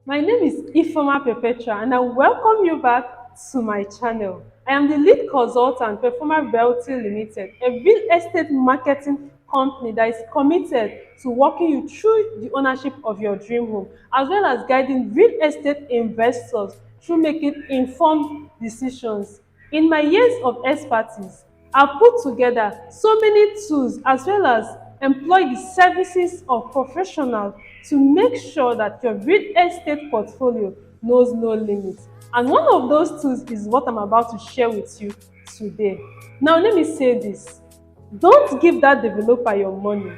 My name is Ifoma Perpetua and I welcome you back to my channel. I am the lead consultant, Performer Realty Limited, a real estate marketing company that is committed to walking you through the ownership of your dream home, as well as guiding real estate investors through making informed decisions. In my years of expertise, I've put together so many tools as well as employ the services of professionals to make sure that your real estate portfolio knows no limits. And one of those tools is what I'm about to share with you today. Now, let me say this. Don't give that developer your money.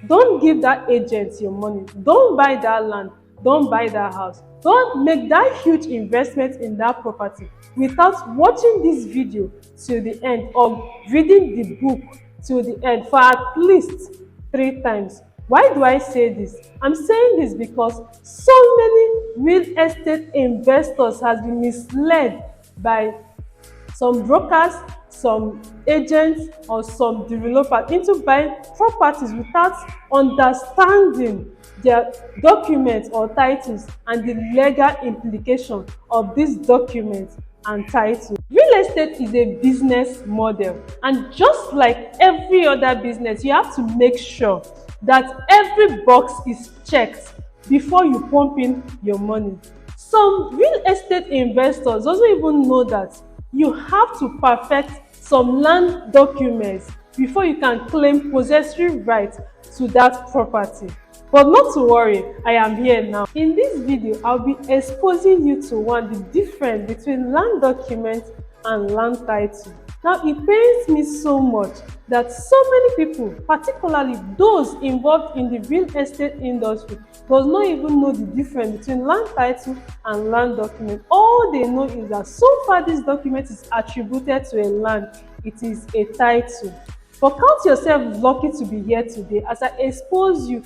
Don't give that agent your money. Don't buy that land. Don't buy that house. Don't make that huge investment in that property without watching this video till the end or reading the book till the end for at least 3 times. Why do I say this? I'm saying this because so many real estate investors has been misled by some brokers, some agents or some developers into buying properties without understanding their documents or titles and the legal implication of these documents and titles. Real estate is a business model, and just like every other business, you have to make sure that every box is checked before you pump in your money. Some real estate investors doesn't even know that you have to perfect some land documents before you can claim possessory right to that property. But not to worry, I am here now. In this video, I'll be exposing you to the difference between land documents and land title. Now, it pains me so much that so many people, particularly those involved in the real estate industry, does not even know the difference between land title and land document. All they know is that so far this document is attributed to a land, it is a title. But count yourself lucky to be here today as I expose you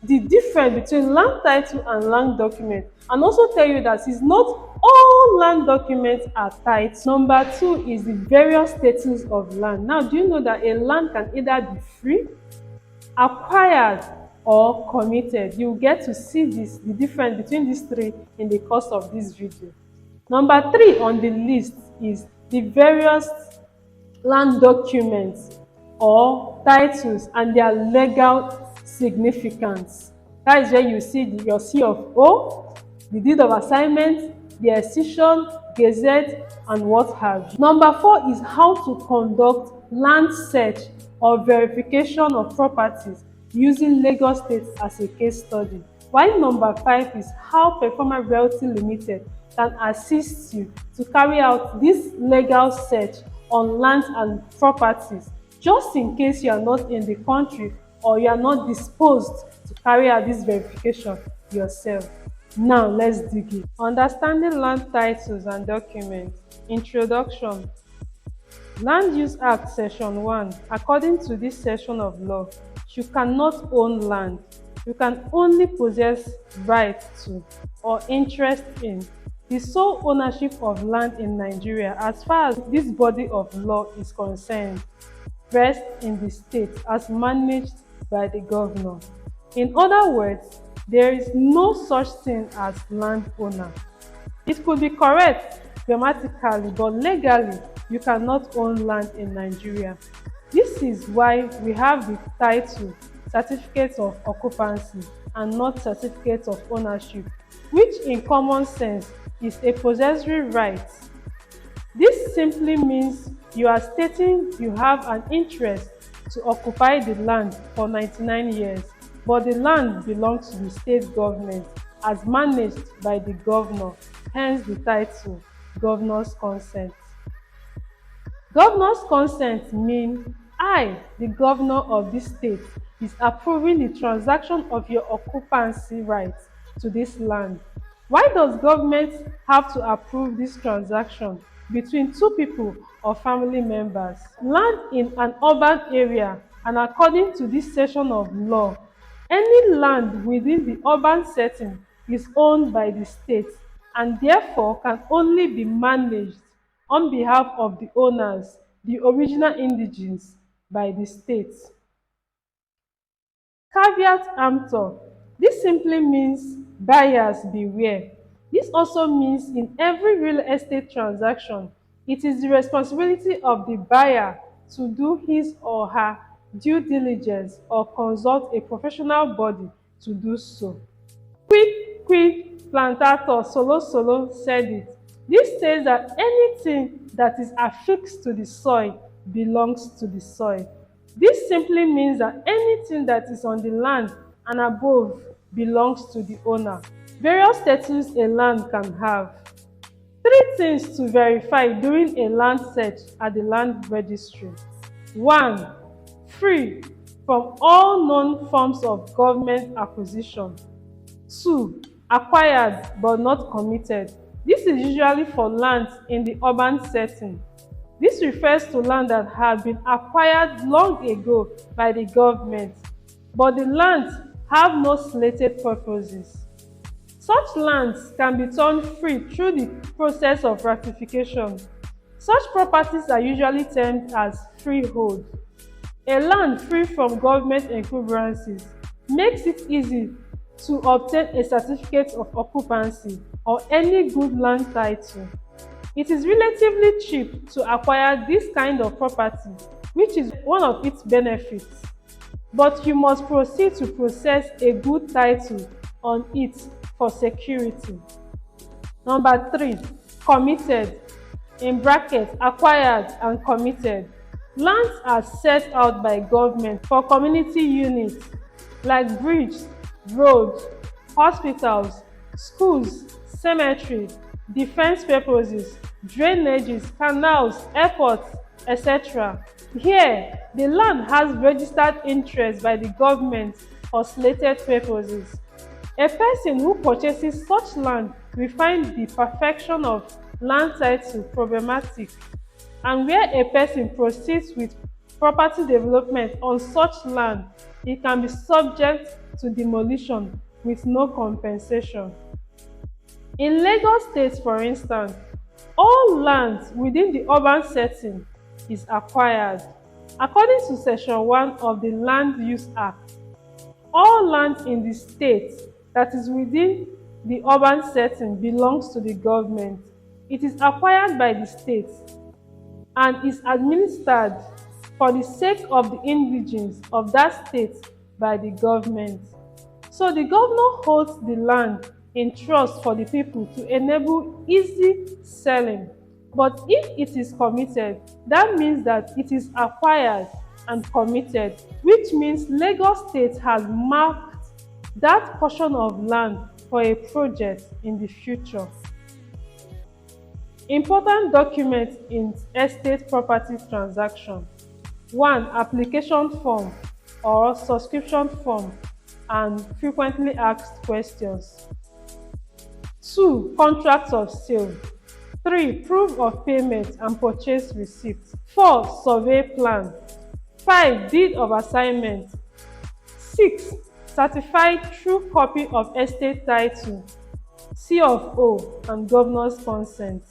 the difference between land title and land document, and also tell you that it's not all land documents are title. Number two is the various status of land. Now, do you know that a land can either be free, acquired, or committed? You get to see the difference between these three in the course of this video. Number three on the list is the various land documents or titles and their legal significance. That is where you see your C of O, the deed of assignment, the accession, gazette, and what have you. Number four is how to conduct land search or verification of properties using Lagos State as a case study. While number five is how Performer Realty Limited can assist you to carry out this legal search on lands and properties, just in case you are not in the country or you are not disposed to carry out this verification yourself. Now, let's dig in. Understanding land titles and documents. Introduction. Land Use Act Section 1. According to this section of law, you cannot own land. You can only possess right to or interest in. The sole ownership of land in Nigeria, as far as this body of law is concerned, rests in the state as managed by the governor. In other words, there is no such thing as landowner. It could be correct grammatically, but legally, you cannot own land in Nigeria. This is why we have the title certificate of occupancy and not certificate of ownership, which in common sense is a possessory right. This simply means you are stating you have an interest to occupy the land for 99 years, but the land belongs to the state government as managed by the governor, hence the title Governor's Consent. Governor's consent means I, the governor of this state, is approving the transaction of your occupancy rights to this land. Why does government have to approve this transaction between two people or family members? Land in an urban area, and according to this section of law, any land within the urban setting is owned by the state and therefore can only be managed on behalf of the owners, the original indigenes, by the state. Caveat emptor. This simply means buyers beware. This also means in every real estate transaction, it is the responsibility of the buyer to do his or her due diligence or consult a professional body to do so. Quick plantator Solo Solo said it. This says that anything that is affixed to the soil belongs to the soil. This simply means that anything that is on the land and above belongs to the owner. Various status a land can have. Three things to verify during a land search at the land registry. 1. Free from all known forms of government acquisition. 2. Acquired but not committed. This is usually for lands in the urban setting. This refers to land that had been acquired long ago by the government, but the lands have no slated purposes. Such lands can be turned free through the process of ratification. Such properties are usually termed as freehold. A land free from government encumbrances makes it easy to obtain a certificate of occupancy or any good land title. It is relatively cheap to acquire this kind of property, which is one of its benefits, but you must proceed to process a good title on it for security. Number 3, committed in brackets acquired and committed. Lands are set out by government for community units like bridges, roads, hospitals, schools, cemetery, defence purposes, drainages, canals, airports, etc. Here, the land has registered interest by the government for slated purposes. A person who purchases such land will find the perfection of land title problematic, and where a person proceeds with property development on such land, e can be subject to demolition with no compensation. In Lagos State, for instance, all land within the urban setting is acquired. According to Section 1 of the Land Use Act, all land in the state that is within the urban setting belongs to the government. It is acquired by the state and is administered for the sake of the indigenes of that state by the government. So the governor holds the land in trust for the people to enable easy selling. But if it is committed, that means that it is acquired and committed, which means Lagos State has marked that portion of land for a project in the future. Important documents in estate property transaction. 1. Application form or subscription form and frequently asked questions. 2. Contract of sale. 3. Proof of payment and purchase receipt. 4. Survey plan. 5. Deed of assignment. 6. Certified true copy of estate title, C of O, and governor's consent.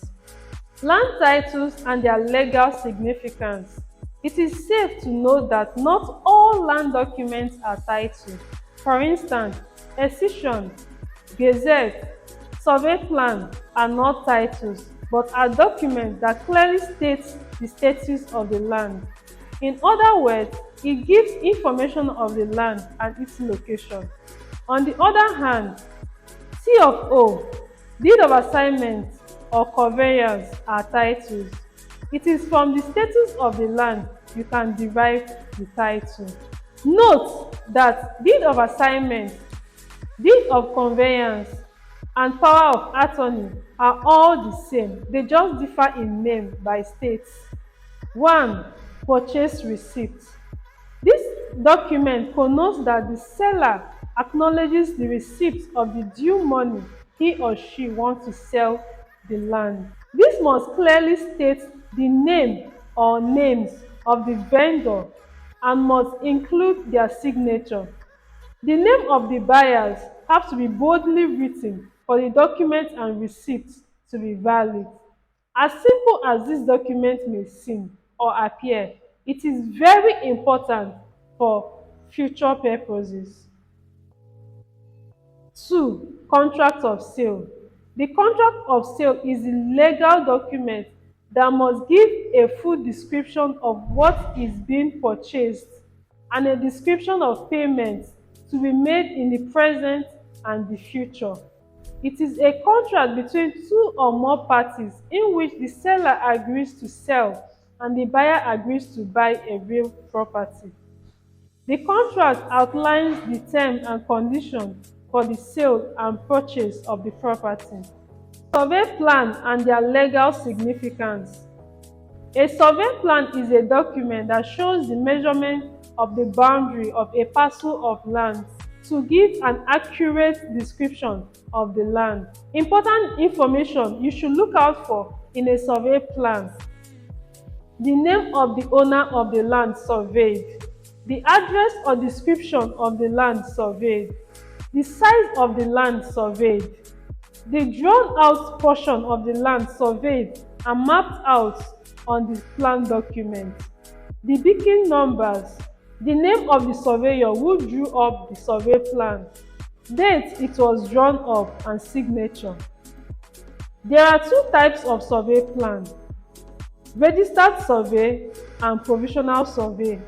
Land titles and their legal significance. It is safe to note that not all land documents are titled. For instance, escission, gazette, survey plan are not titles but are documents that clearly state the status of the land. In other words, it gives information of the land and its location. On the other hand, C of O, deed of assignment or conveyance are titles. It is from the status of the land you can derive the title. Note that deed of assignment, deed of conveyance, and power of attorney are all the same, they just differ in name by states. 1. Purchase receipt. This document connotes that the seller acknowledges the receipt of the due money he or she wants to sell the land. This must clearly state the name or names of the vendor and must include their signature. The name of the buyers have to be boldly written for the document and receipt to be valid. As simple as this document may seem or appear, it is very important for future purposes. 2. Contract of sale. The contract of sale is the legal document that must give a full description of what is being purchased and a description of payments to be made in the present and the future. It is a contract between two or more parties in which the seller agrees to sell and the buyer agrees to buy a real property. The contract outlines the terms and conditions for the sale and purchase of the property. Survey plan and their legal significance. A survey plan is a document that shows the measurement of the boundary of a parcel of land to give an accurate description of the land. Important information you should look out for in a survey plan: the name of the owner of the land surveyed, the address or description of the land surveyed, the size of the land surveyed, the drawn out portion of the land surveyed and mapped out on the plan document, the BICing numbers, the name of the surveyor who drew up the survey plan, date it was drawn up and signature. There are two types of survey plan: registered survey and provisional survey.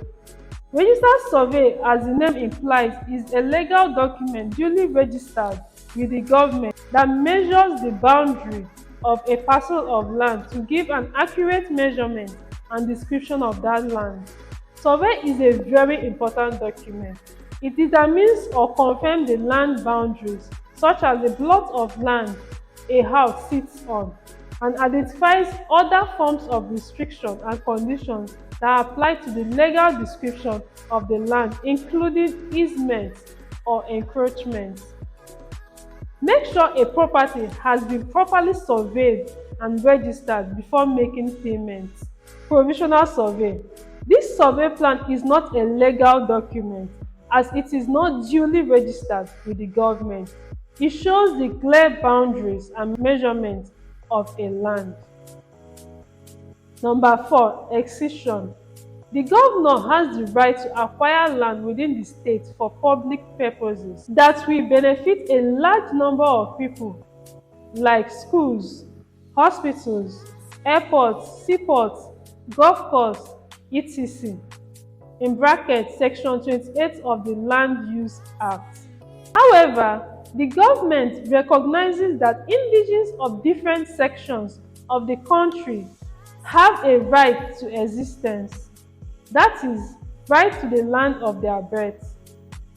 Registered survey, as the name implies, is a legal document duly registered with the government that measures the boundary of a parcel of land to give an accurate measurement and description of that land. Survey is a very important document. It determines or confirms the land boundaries, such as the plot of land a house sits on, and identifies other forms of restriction and conditions that apply to the legal description of the land, including easements or encroachments. Make sure a property has been properly surveyed and registered before making payments. Provisional survey. This survey plan is not a legal document as it is not duly registered with the government. It shows the clear boundaries and measurements of a land. Number 4, excision. The governor has the right to acquire land within the state for public purposes that will benefit a large number of people, like schools, hospitals, airports, seaports, golf courses, etc. In brackets, Section 28 of the Land Use Act. However, the government recognizes that indigenes of different sections of the country have a right to existence, that is, right to the land of their birth.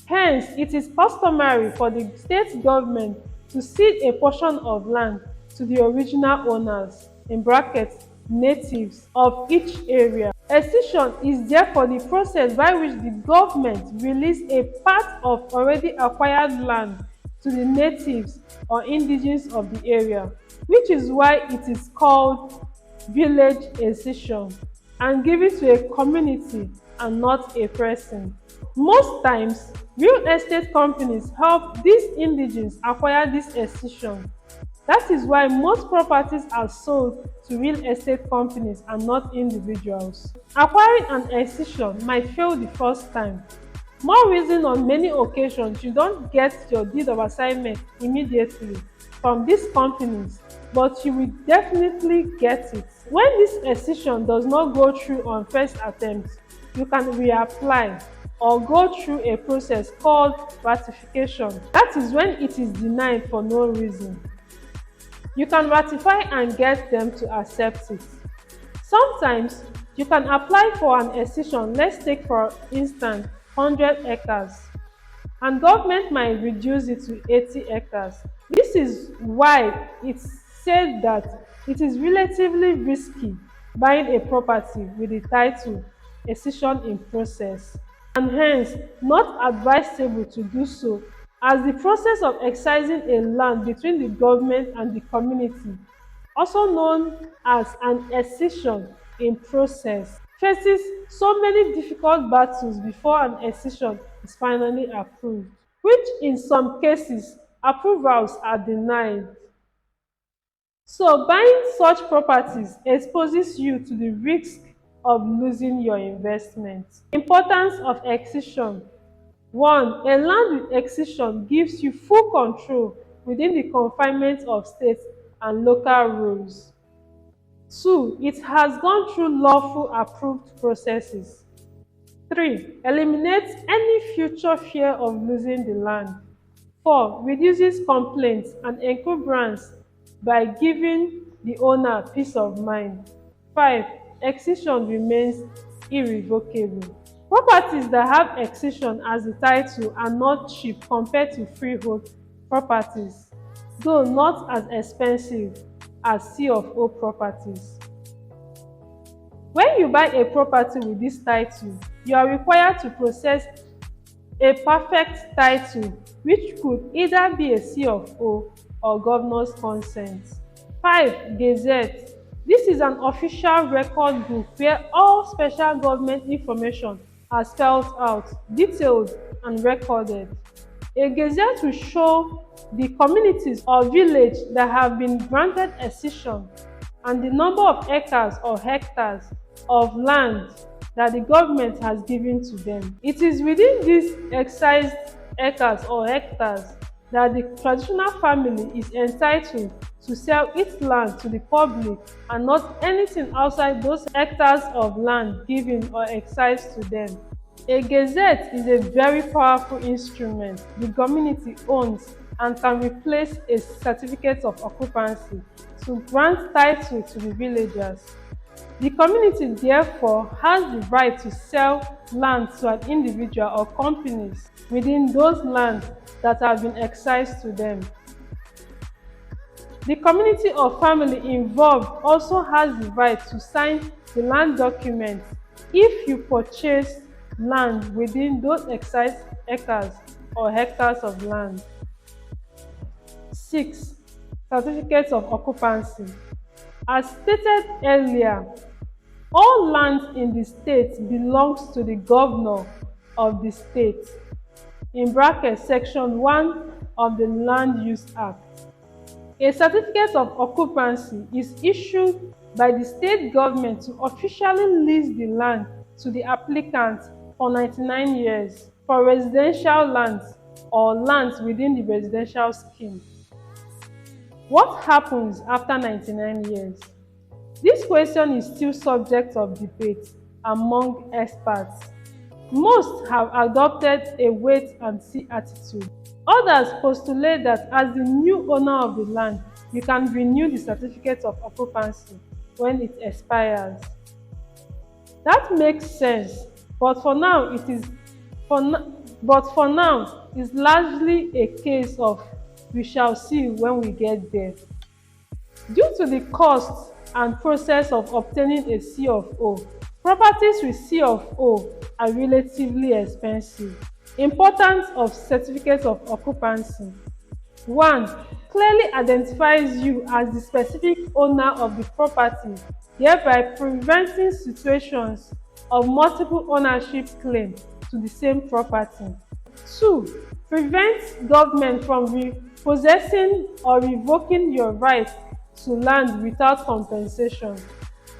Hence, it is customary for the state government to cede a portion of land to the original owners, in brackets, natives, of each area. Excision is therefore the process by which the government releases a part of already acquired land to the natives or indigenes of the area, which is why it is called village excision, and give it to a community and not a person. Most times, real estate companies help these indigenes acquire this excision. That is why most properties are sold to real estate companies and not individuals. Acquiring an excision might fail the first time. More reason, on many occasions you don't get your deed of assignment immediately from these companies, but you will definitely get it. When this excision does not go through on first attempt, you can reapply or go through a process called ratification. That is when it is denied for no reason. You can ratify and get them to accept it. Sometimes you can apply for an excision, let's take for instance 100 acres, and government might reduce it to 80 acres. This is why it's said that it is relatively risky buying a property with the title excision in process, and hence not advisable to do so, as the process of excising a land between the government and the community, also known as an excision in process, faces so many difficult battles before an excision is finally approved, which in some cases approvals are denied. So buying such properties exposes you to the risk of losing your investment. Importance of excision. 1. A land with excision gives you full control within the confinement of state and local rules. 2. It has gone through lawful approved processes. 3. Eliminates any future fear of losing the land. 4. Reduces complaints and encumbrance by giving the owner peace of mind. 5. Excision remains irrevocable. Properties that have excision as the title are not cheap compared to freehold properties, though not as expensive as C of O properties. When you buy a property with this title, you are required to process a perfect title, which could either be a C of O or governor's consent. 5. Gazette. This is an official record book where all special government information are spelled out, detailed and recorded. A gazette will show the communities or village that have been granted excision and the number of acres or hectares of land that the government has given to them. It is within these excised acres or hectares that the traditional family is entitled to sell its land to the public and not anything outside those hectares of land given or excised to them. A gazette is a very powerful instrument the community owns and can replace a certificate of occupancy to grant title to the villagers. The community therefore has the right to sell land to an individual or companies within those lands that have been excised to them. The community or family involved also has the right to sign the land document if you purchase land within those excised acres or hectares of land. 6. Certificates of occupancy. As stated earlier, all land in the state belongs to the governor of the state (Section 1 of the Land Use Act). A certificate of occupancy is issued by the state government to officially lease the land to the applicant for 99 years for residential lands or lands within the residential scheme. What happens after 99 years? This question is still subject of debate among experts. Most have adopted a wait-and-see attitude. Others postulate that as the new owner of the land, you can renew the certificate of occupancy when it expires. That makes sense, but for now it's largely a case of we shall see when we get there. Due to the cost and process of obtaining a C of O, properties with C of O are relatively expensive. Importance of certificate of occupancy. 1. Clearly identifies you as the specific owner of the property, thereby preventing situations of multiple ownership claim to the same property. 2. Prevents government from repossessing or revoking your right to land without compensation.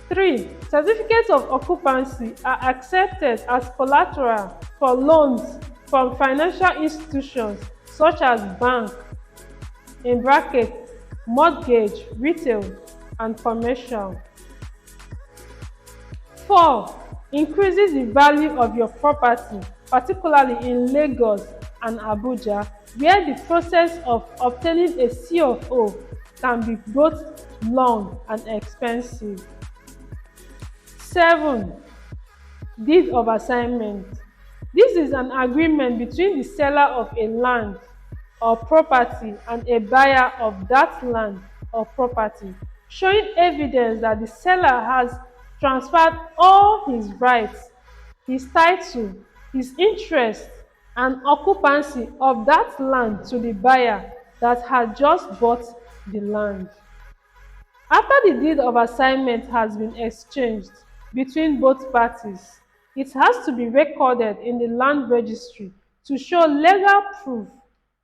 3. Certificates of occupancy are accepted as collateral for loans from financial institutions such as bank (mortgage, retail and commercial). 4. Increases the value of your property, particularly in Lagos and Abuja, where the process of obtaining a C of O can be both long and expensive. 7. Deed of assignment. This is an agreement between the seller of a land or property and a buyer of that land or property, showing evidence that the seller has transferred all his rights, his title, his interest and occupancy of that land to the buyer that had just bought the land. After the deed of assignment has been exchanged between both parties, it has to be recorded in the land registry to show legal proof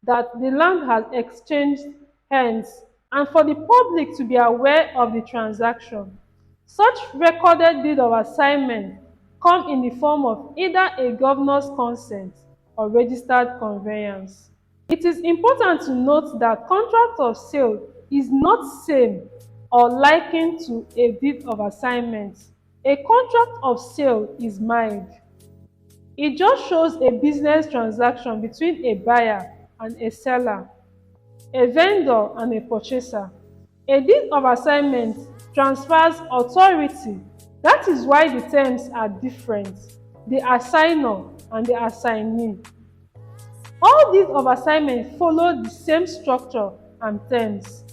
that the land has exchanged hands and for the public to be aware of the transaction. Such recorded deed of assignment come in the form of either a governor's consent or registered conveyance. It is important to note that contract of sale is not same or likened to a deed of assignment. A contract of sale is mild. It just shows a business transaction between a buyer and a seller, a vendor and a purchaser. A deed of assignment transfers authority. That is why the terms are different: the assigner and the assignee. All deeds of assignment follow the same structure and terms.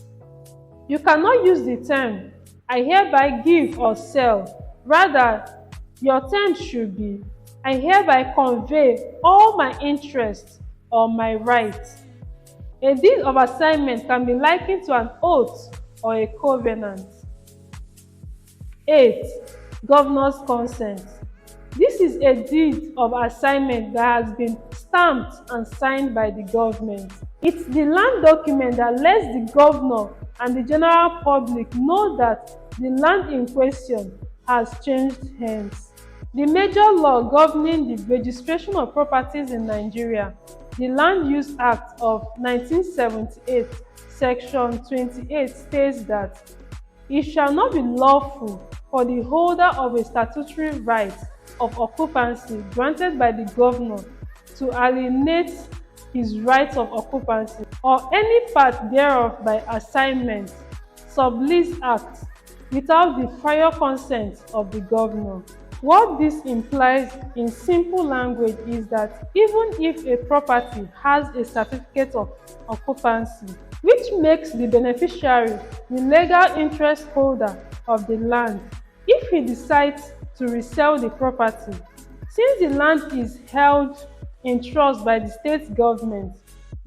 You cannot use the term "I hereby give or sell." Rather, your term should be "I hereby convey all my interests or my rights." A deed of assignment can be likened to an oath or a covenant. 8. Governor's consent. This is a deed of assignment that has been stamped and signed by the government. It's the land document that lets the governor and the general public know that the land in question has changed hands. The major law governing the registration of properties in Nigeria, the Land Use Act of 1978, Section 28, states that it shall not be lawful for the holder of a statutory right of occupancy granted by the governor to alienate his right of occupancy or any part thereof by assignment, sublease act, without the prior consent of the governor. What this implies in simple language is that even if a property has a certificate of occupancy, which makes the beneficiary the legal interest holder of the land, if he decides to resell the property, since the land is held in trust by the state government,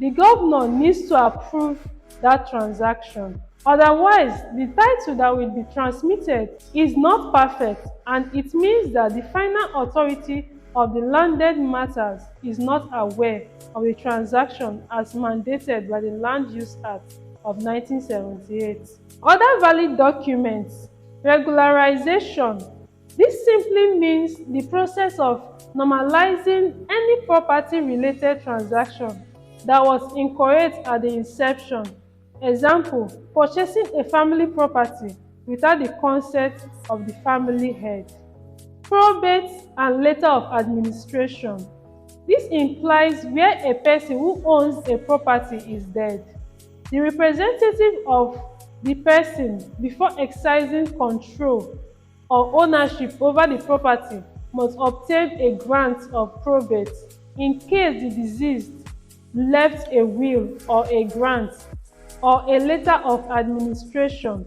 the governor needs to approve that transaction. Otherwise, the title that will be transmitted is not perfect, and it means that the final authority of the landed matters is not aware of the transaction as mandated by the Land Use Act of 1978. Other valid documents: regularization. This simply means the process of normalizing any property-related transaction that was incorrect at the inception. Example: purchasing a family property without the consent of the family head. Probate and letter of administration. This implies where a person who owns a property is dead. The representative of the person, before exercising control or ownership over the property, must obtain a grant of probate in case the deceased left a will or a grant or a letter of administration.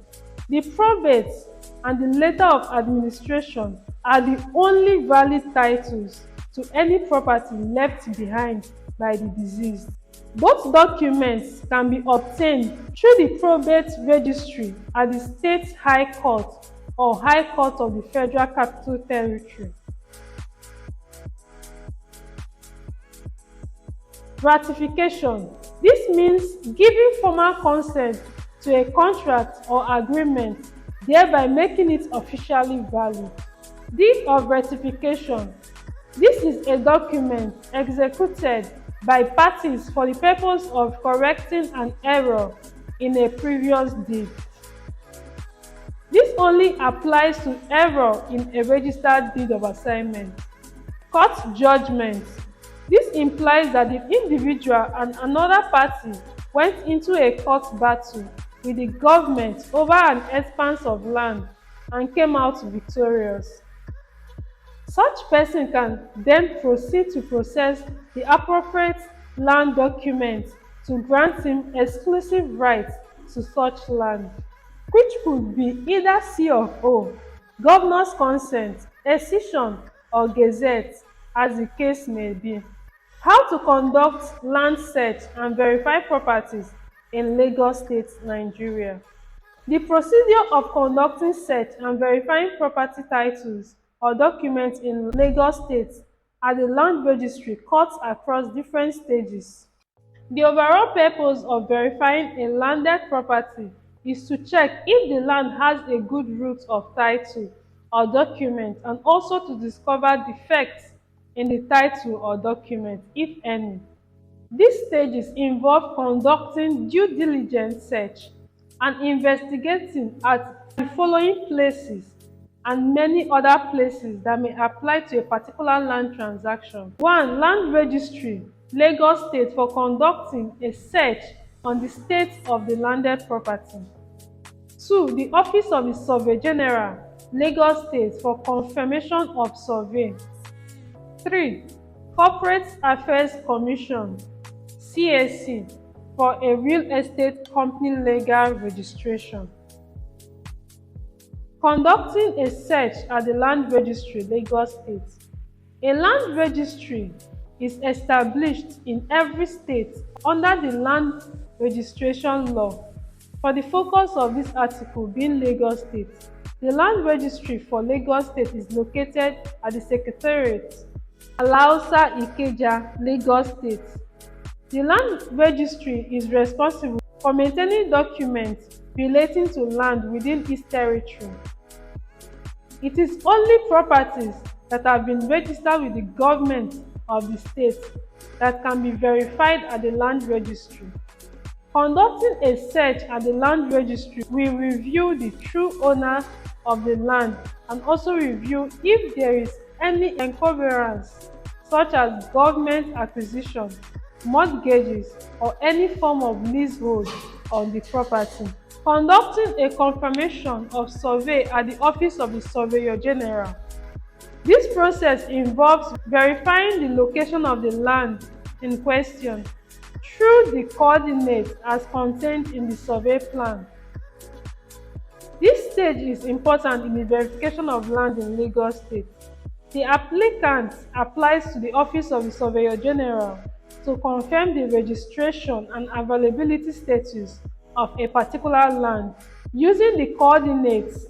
The probate and the letter of administration are the only valid titles to any property left behind by the deceased. Both documents can be obtained through the probate registry at the state high court or high court of the Federal Capital Territory. Ratification. This means giving formal consent to a contract or agreement, thereby making it officially valid. Deed of ratification. This is a document executed by parties for the purpose of correcting an error in a previous deed. This only applies to error in a registered deed of assignment. Court judgment. This implies that the individual and another party went into a court battle with the government over an expanse of land and came out victorious. Such person can then proceed to process the appropriate land document to grant him exclusive rights to such land, which could be either C of O, governor's consent, escission, or gazette, as the case may be. How to conduct land search and verify properties in Lagos State, Nigeria. The procedure of conducting search and verifying property titles or documents in Lagos State at the Land Registry cuts across different stages. The overall purpose of verifying a landed property is to check if the land has a good root of title or document, and also to discover defects in the title or document, if any. These stages involve conducting due diligence search and investigating at the following places and many other places that may apply to a particular land transaction. 1. Land Registry, Lagos State, for conducting a search on the state of the landed property. 2. The Office of the Survey General, Lagos State, for confirmation of survey. 3. Corporate Affairs Commission (CAC) for a real estate company legal registration. Conducting a search at the Land Registry, Lagos State. A land registry is established in every state under the Land Registration Law. For the focus of this article being Lagos State, the Land Registry for Lagos State is located at the Secretariat, Alausa Ikeja, Lagos State. The Land Registry is responsible for maintaining documents relating to land within its territory. It is only properties that have been registered with the government of the state that can be verified at the Land Registry. Conducting a search at the Land Registry will review the true owner of the land and also review if there is any encumbrance such as government acquisition, mortgages, or any form of leasehold on the property. Conducting a confirmation of survey at the Office of the Surveyor General. This process involves verifying the location of the land in question through the coordinates as contained in the survey plan. This stage is important in the verification of land in Lagos State. The applicant applies to the Office of the Surveyor General to confirm the registration and availability status of a particular land using the coordinates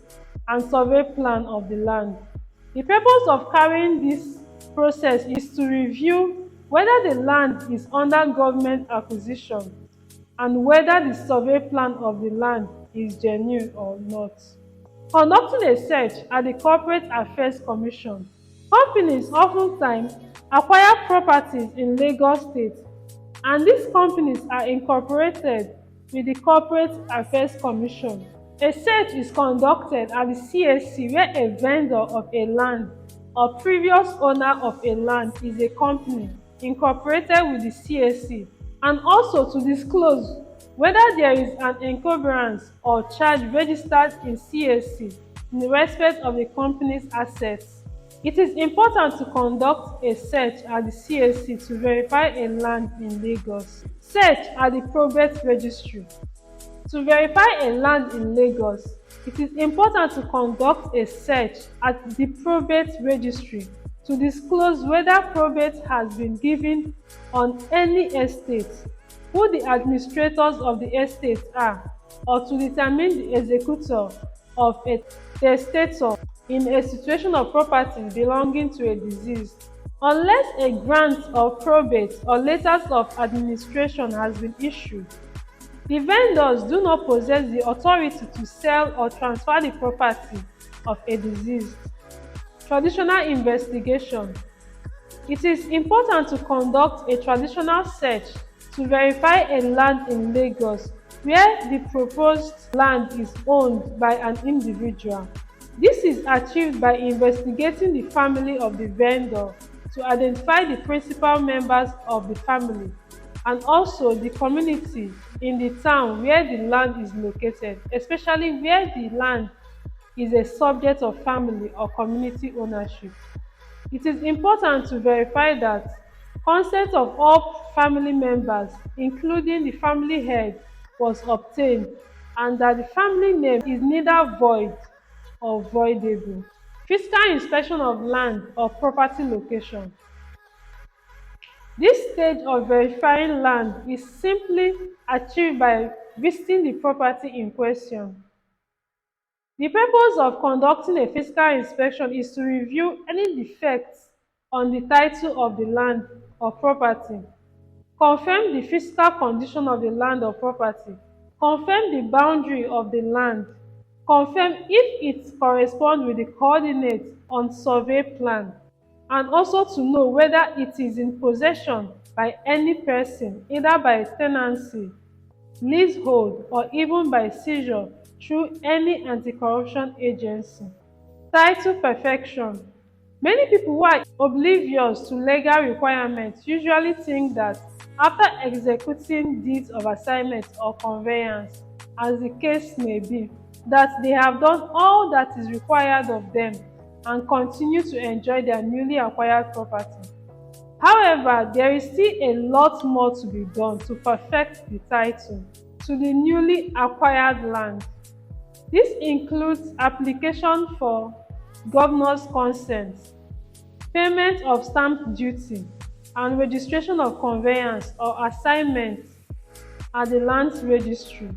and survey plan of the land. The purpose of carrying this process is to review whether the land is under government acquisition and whether the survey plan of the land is genuine or not. Conducting a search at the Corporate Affairs Commission. Companies oftentimes acquire properties in Lagos State, and these companies are incorporated with the Corporate Affairs Commission. A search is conducted at the CAC where a vendor of a land or previous owner of a land is a company incorporated with the CAC, and also to disclose whether there is an encumbrance or charge registered in CAC in respect of the company's assets. It is important to conduct a search at the CAC to verify a land in Lagos. Search at the Probate Registry. To verify a land in Lagos, it is important to conduct a search at the Probate Registry to disclose whether probate has been given on any estate, who the administrators of the estate are, or to determine the executor of a testator in a situation of property belonging to a deceased. Unless a grant of probate or letters of administration has been issued, the vendors do not possess the authority to sell or transfer the property of a deceased. Traditional investigation. It is important to conduct a traditional search to verify a land in Lagos where the proposed land is owned by an individual. This is achieved by investigating the family of the vendor to identify the principal members of the family and also the community in the town where the land is located, especially where the land is a subject of family or community ownership. It is important to verify that consent of all family members, including the family head, was obtained and that the family name is neither void or voidable. Physical inspection of land or property location. This stage of verifying land is simply achieved by visiting the property in question. The purpose of conducting a physical inspection is to review any defects on the title of the land or property, confirm the physical condition of the land or property, confirm the boundary of the land, confirm if it corresponds with the coordinates on survey plan, and also to know whether it is in possession by any person, either by tenancy, leasehold, or even by seizure through any anti-corruption agency. Title perfection. Many people who are oblivious to legal requirements usually think that after executing deeds of assignment or conveyance, as the case may be, that they have done all that is required of them and continue to enjoy their newly acquired property. However, there is still a lot more to be done to perfect the title to the newly acquired land. This includes application for governor's consent, payment of stamp duty, and registration of conveyance or assignment at the land registry.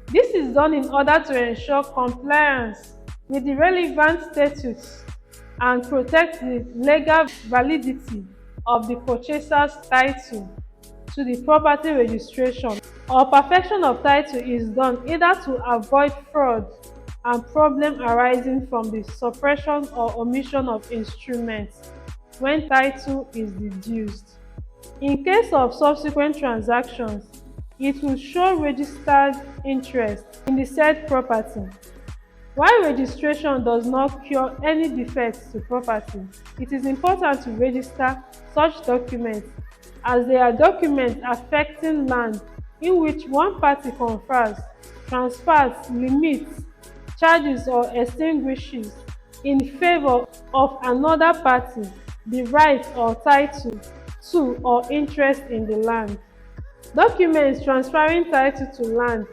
This is done in order to ensure compliance with the relevant statutes and protect the legal validity of the purchaser's title to the property registration. Or perfection of title is done either to avoid fraud and problem arising from the suppression or omission of instruments when title is deduced. In case of subsequent transactions, it will show registered interest in the said property. While registration does not cure any defects to property, it is important to register such documents as they are documents affecting land in which one party confers, transfers, limits, charges or extinguishes in favour of another party the right or title to or interest in the land. Documents transferring title to land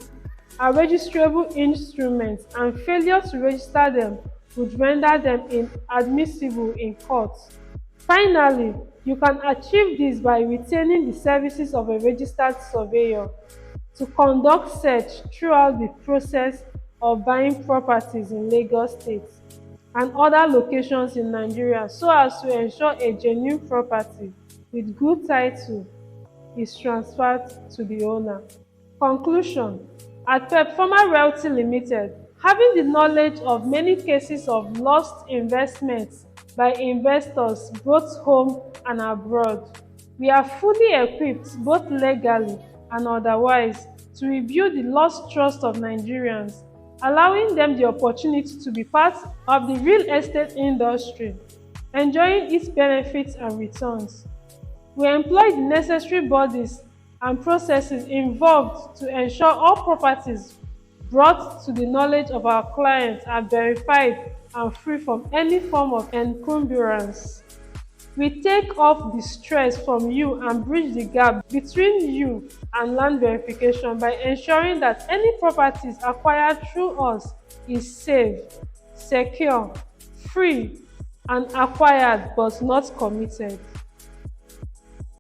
are registrable instruments, and failure to register them would render them inadmissible in court. Finally, you can achieve this by retaining the services of a registered surveyor to conduct search throughout the process of buying properties in Lagos State and other locations in Nigeria so as to ensure a genuine property with good title is transferred to the owner. Conclusion. At Performer Realty Limited, having the knowledge of many cases of lost investments by investors both home and abroad, we are fully equipped both legally and otherwise to rebuild the lost trust of Nigerians, allowing them the opportunity to be part of the real estate industry, enjoying its benefits and returns. We employ the necessary bodies and processes involved to ensure all properties brought to the knowledge of our clients are verified and free from any form of encumbrance. We take off the stress from you and bridge the gap between you and land verification by ensuring that any properties acquired through us is safe, secure, free, and acquired but not committed.